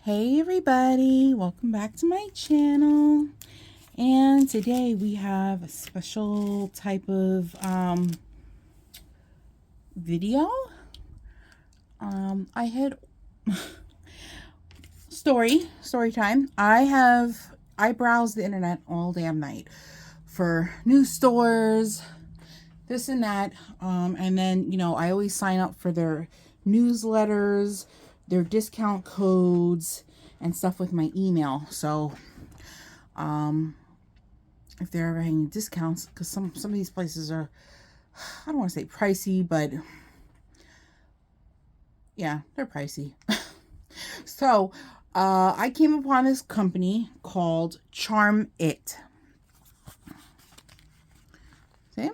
Hey everybody, welcome back to my channel. And today we have a special type of video. I had story time. I browse the internet all damn night for news stores, this and that, and then I always sign up for their newsletters, their discount codes and stuff with my email. So if they're ever having discounts, because some of these places are, I don't want to say pricey, but yeah, they're pricey. So I came upon this company called Charm It. See?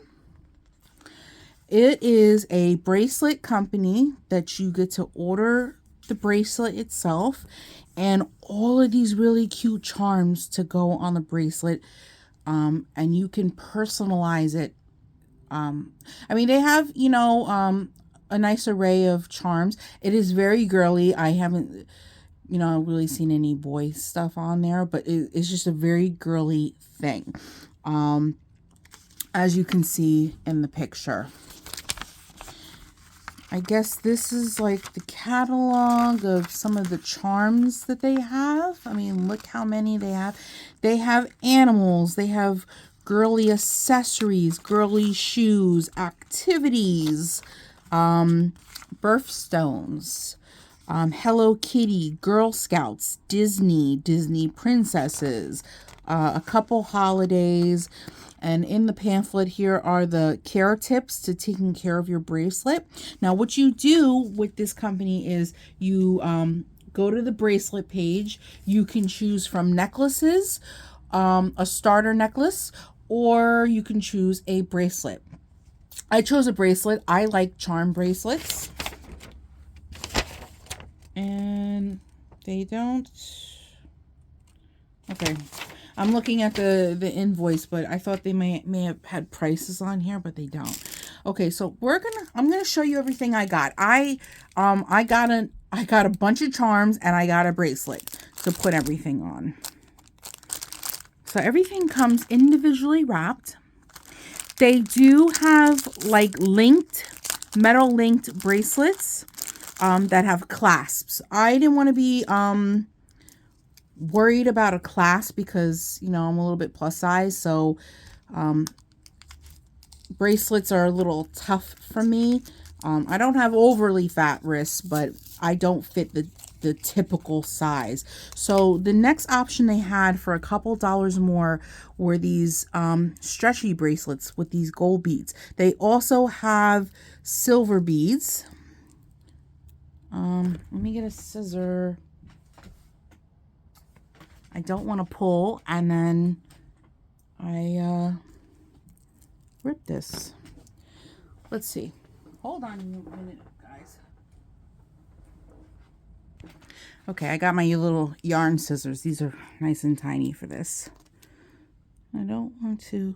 It is a bracelet company that you get to order the bracelet itself and all of these really cute charms to go on the bracelet, and you can personalize it. I mean, they have a nice array of charms. It is very girly. I haven't really seen any boy stuff on there, but it's just a very girly thing, as you can see in the picture. I guess this is like the catalog of some of the charms that they have. I mean, look how many they have. They have animals. They have girly accessories, girly shoes, activities, birthstones, Hello Kitty, Girl Scouts, Disney princesses, a couple holidays. And in the pamphlet here are the care tips to taking care of your bracelet. Now, what you do with this company is you go to the bracelet page. You can choose from necklaces, a starter necklace, or you can choose a bracelet. I chose a bracelet. I like charm bracelets. And they don't... Okay. I'm looking at the invoice, but I thought they may have had prices on here, but they don't. Okay, so I'm gonna show you everything I got. I got a bunch of charms and I got a bracelet to put everything on. So everything comes individually wrapped. They do have like metal linked bracelets that have clasps. I didn't want to be worried about a clasp because I'm a little bit plus size, so bracelets are a little tough for me. I don't have overly fat wrists, but I don't fit the typical size. So the next option they had for a couple dollars more were these stretchy bracelets with these gold beads. They also have silver beads. Let me get a scissor. I don't want to pull and then I rip this. Let's see. Hold on a minute, guys. Okay, I got my little yarn scissors. These are nice and tiny for this. I don't want to...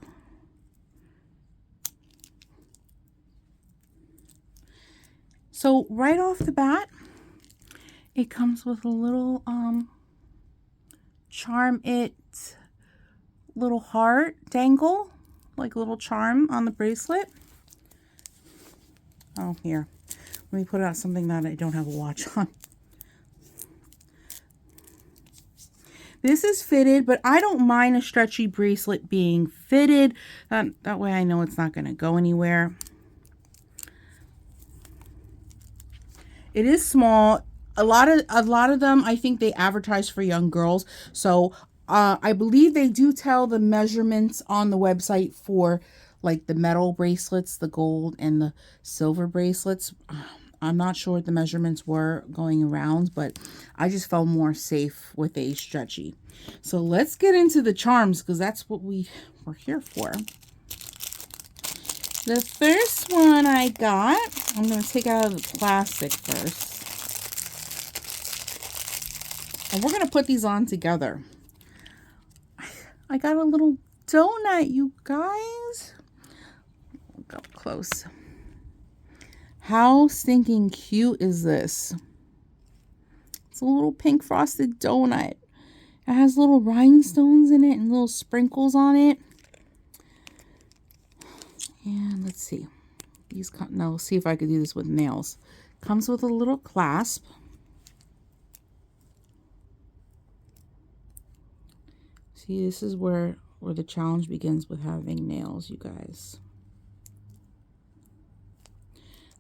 So right off the bat, it comes with a little Charm It little heart dangle, like a little charm on the bracelet. Oh, here. Let me put out something that I don't have a watch on. This is fitted, but I don't mind a stretchy bracelet being fitted. That way I know it's not going to go anywhere. It is small. A lot of them, I think they advertise for young girls. So I believe they do tell the measurements on the website for like the metal bracelets, the gold and the silver bracelets. I'm not sure what the measurements were going around, but I just felt more safe with a stretchy. So let's get into the charms because that's what we were here for. The first one I got, I'm going to take out of the plastic first. And we're going to put these on together. I got a little donut, you guys. Look up close. How stinking cute is this? It's a little pink frosted donut. It has little rhinestones in it and little sprinkles on it. And let's see. Now let's see if I could do this with nails. Comes with a little clasp. See, this is where the challenge begins with having nails, you guys.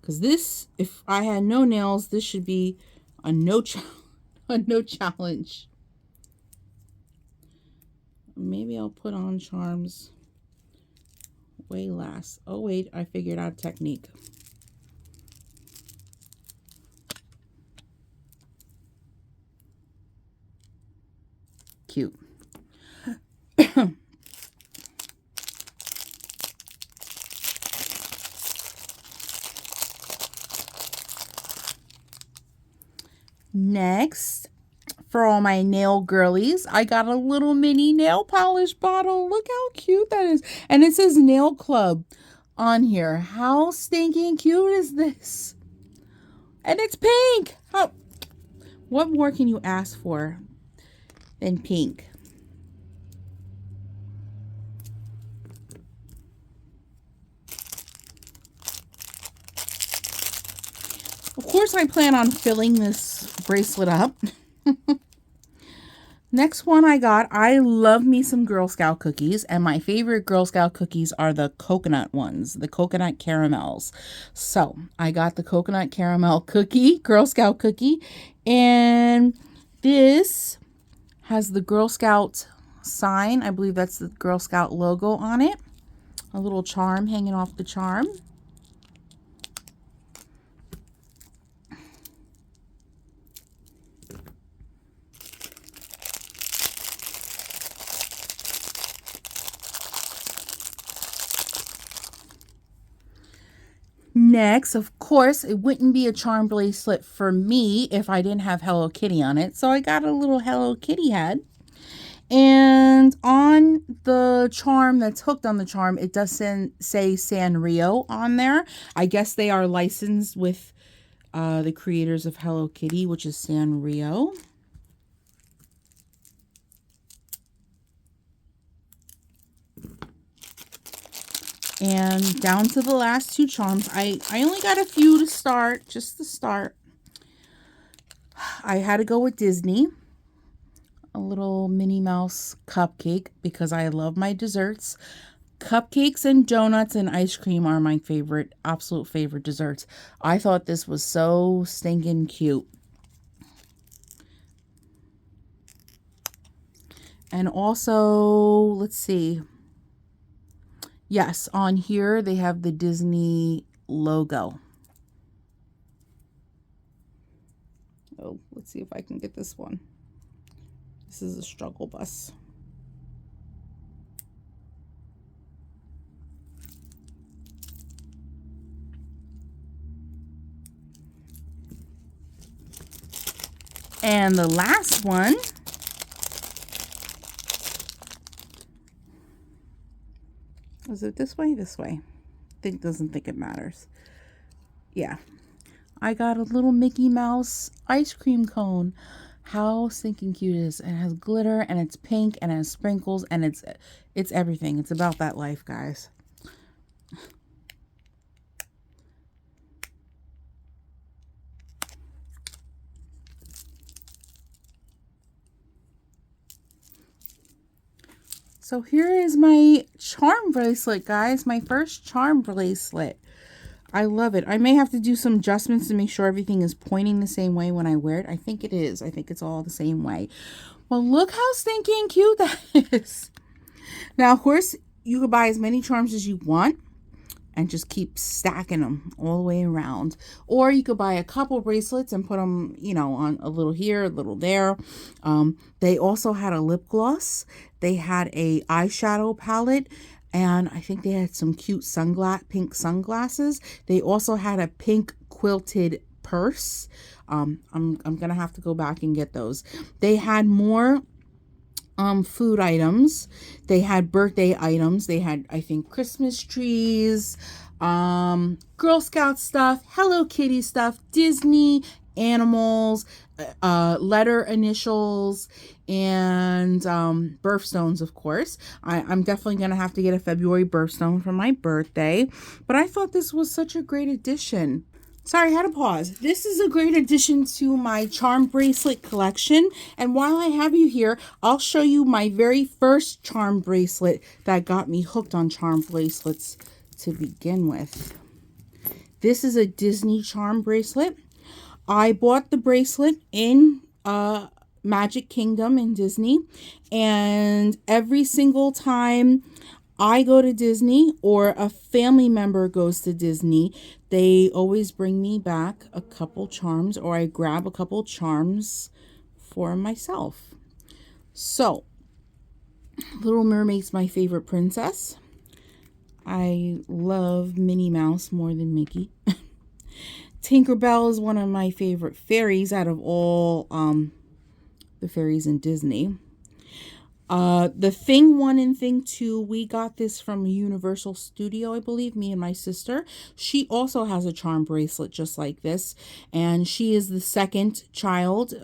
Because this, if I had no nails, this should be a no challenge. Maybe I'll put on charms way last. Oh wait, I figured out a technique. Cute. Next, for all my nail girlies, I got a little mini nail polish bottle. Look how cute that is. And it says Nail Club on here. How stinking cute is this? And it's pink. What more can you ask for than pink? Of course, I plan on filling this bracelet up. Next one I love me some Girl Scout cookies, and my favorite Girl Scout cookies are the coconut ones, the coconut caramels. So I got the coconut caramel cookie, Girl Scout cookie, and this has the Girl Scout sign. I believe that's the Girl Scout logo on it. A little charm hanging off the charm. Next, of course, it wouldn't be a charm bracelet for me if I didn't have Hello Kitty on it. So I got a little Hello Kitty head. And on the charm that's hooked on the charm, it does say Sanrio on there. I guess they are licensed with the creators of Hello Kitty, which is Sanrio. And down to the last two charms. I only got a few to start, just to start. I had to go with Disney. A little Minnie Mouse cupcake because I love my desserts. Cupcakes and donuts and ice cream are my favorite, absolute favorite desserts. I thought this was so stinking cute. And also, let's see. Yes, on here they have the Disney logo. Oh, let's see if I can get this one. This is a struggle bus. And the last one is it this way? This way. Doesn't think it matters. Yeah. I got a little Mickey Mouse ice cream cone. How stinking cute it is. It has glitter and it's pink and it has sprinkles and it's everything. It's about that life, guys. So here is my charm bracelet, guys. My first charm bracelet. I love it. I may have to do some adjustments to make sure everything is pointing the same way when I wear it. I think it is. I think it's all the same way. Well, look how stinking cute that is. Now, of course, you could buy as many charms as you want and just keep stacking them all the way around. Or you could buy a couple bracelets and put them, you know, on a little here, a little there. They also had a lip gloss. They had a eyeshadow palette. And I think they had some cute pink sunglasses. They also had a pink quilted purse. I'm going to have to go back and get those. They had more food items. They had birthday items. They had, I think, Christmas trees. Girl Scout stuff, Hello Kitty stuff, Disney, animals, letter initials, and birthstones, of course. I'm definitely going to have to get a February birthstone for my birthday, but I thought this was such a great addition. Sorry, I had to pause. This is a great addition to my charm bracelet collection. And while I have you here, I'll show you my very first charm bracelet that got me hooked on charm bracelets to begin with. This is a Disney charm bracelet. I bought the bracelet in Magic Kingdom in Disney. And every single time I go to Disney or a family member goes to Disney, they always bring me back a couple charms, or I grab a couple charms for myself. So, Little Mermaid's my favorite princess. I love Minnie Mouse more than Mickey. Tinkerbell is one of my favorite fairies out of all the fairies in Disney. The Thing 1 and Thing 2, we got this from Universal Studio, I believe, me and my sister. She also has a charm bracelet just like this, and she is the second child.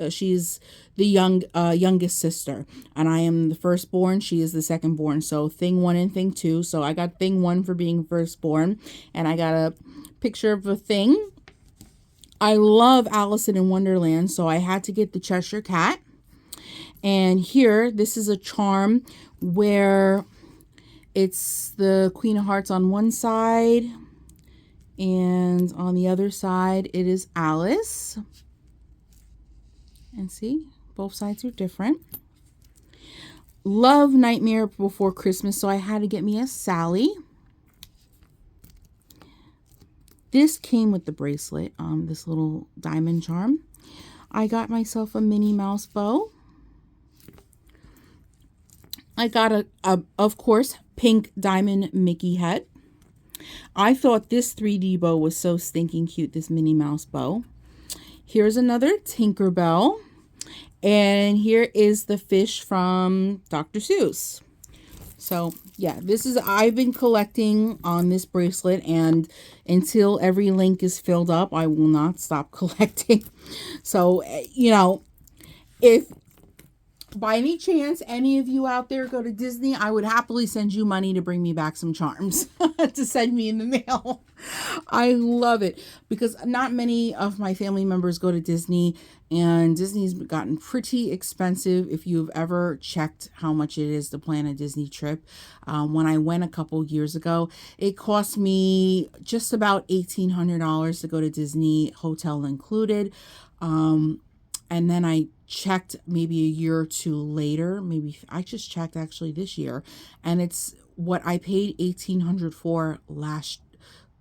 She's the youngest sister, and I am the firstborn. She is the secondborn. So Thing 1 and Thing 2. So I got Thing 1 for being firstborn, and I got a picture of a thing. I love Alice in Wonderland, so I had to get the Cheshire Cat. And here, this is a charm where it's the Queen of Hearts on one side, and on the other side, it is Alice. And see, both sides are different. Love Nightmare Before Christmas, so I had to get me a Sally. This came with the bracelet, this little diamond charm. I got myself a Minnie Mouse bow. I got of course, pink diamond Mickey head. I thought this 3D bow was so stinking cute, this Minnie Mouse bow. Here's another Tinkerbell. And here is the fish from Dr. Seuss. So, yeah, I've been collecting on this bracelet, and until every link is filled up, I will not stop collecting. So, you know, if by any chance any of you out there go to Disney, I would happily send you money to bring me back some charms to send me in the mail. I love it because not many of my family members go to Disney, and Disney's gotten pretty expensive. If you've ever checked how much it is to plan a Disney trip, when I went a couple years ago, it cost me just about $1,800 to go to Disney, hotel included. And then I checked maybe a year or two later, maybe I just checked actually this year, and it's what I paid $1,800 for last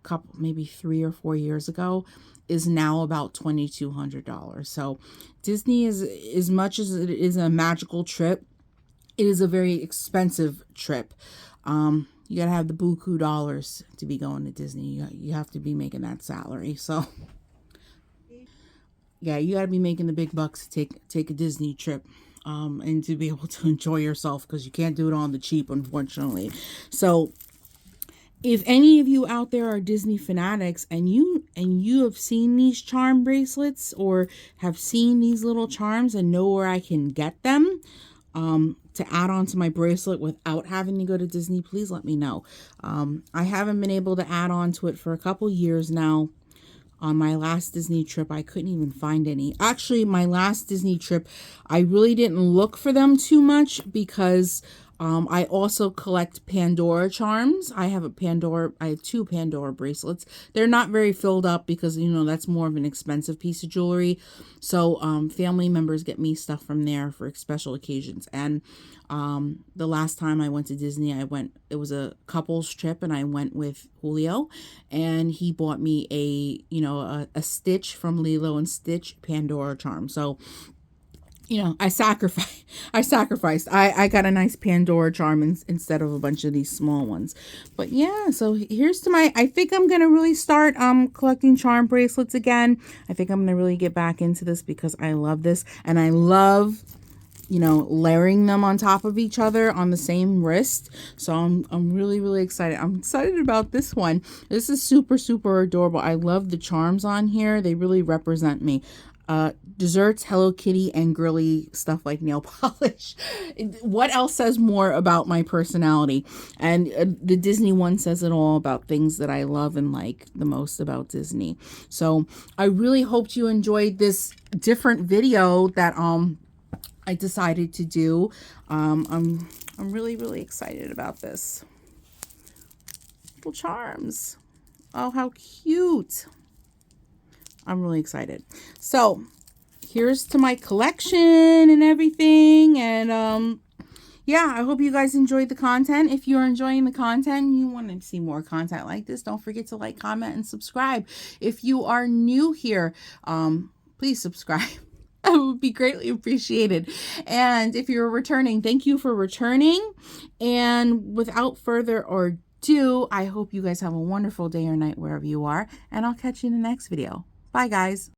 couple, maybe 3 or 4 years ago, is now about $2,200. So Disney is, as much as it is a magical trip, it is a very expensive trip. You gotta have the buku dollars to be going to Disney. You have to be making that salary. So yeah, you got to be making the big bucks to take a Disney trip, and to be able to enjoy yourself, because you can't do it on the cheap, unfortunately. So if any of you out there are Disney fanatics, and you have seen these charm bracelets or have seen these little charms and know where I can get them to add on to my bracelet without having to go to Disney, please let me know. I haven't been able to add on to it for a couple years now. On my last Disney trip, I couldn't even find any. Actually, my last Disney trip, I really didn't look for them too much because I also collect Pandora charms. I have 2 Pandora bracelets. They're not very filled up because, you know, that's more of an expensive piece of jewelry. So family members get me stuff from there for special occasions. And the last time I went to Disney, it was a couples trip, and I went with Julio, and he bought me a Stitch from Lilo and Stitch Pandora charm. So, you know, I sacrificed. I got a nice Pandora charm instead of a bunch of these small ones. But yeah, so here's I think I'm going to really start collecting charm bracelets again. I think I'm going to really get back into this because I love this, and I love you know, layering them on top of each other on the same wrist. So I'm really, really excited. I'm excited about this one. This is super, super adorable. I love the charms on here. They really represent me. Desserts, Hello Kitty, and girly stuff like nail polish. What else says more about my personality? And the Disney one says it all about things that I love and like the most about Disney. So I really hoped you enjoyed this different video that I decided to do. I'm really, really excited about this. Little charms. Oh, how cute. I'm really excited. So here's to my collection and everything. And yeah, I hope you guys enjoyed the content. If you're enjoying the content and you want to see more content like this, don't forget to like, comment, and subscribe. If you are new here, please subscribe. That would be greatly appreciated. And if you're returning, thank you for returning. And without further ado, I hope you guys have a wonderful day or night wherever you are. And I'll catch you in the next video. Bye, guys.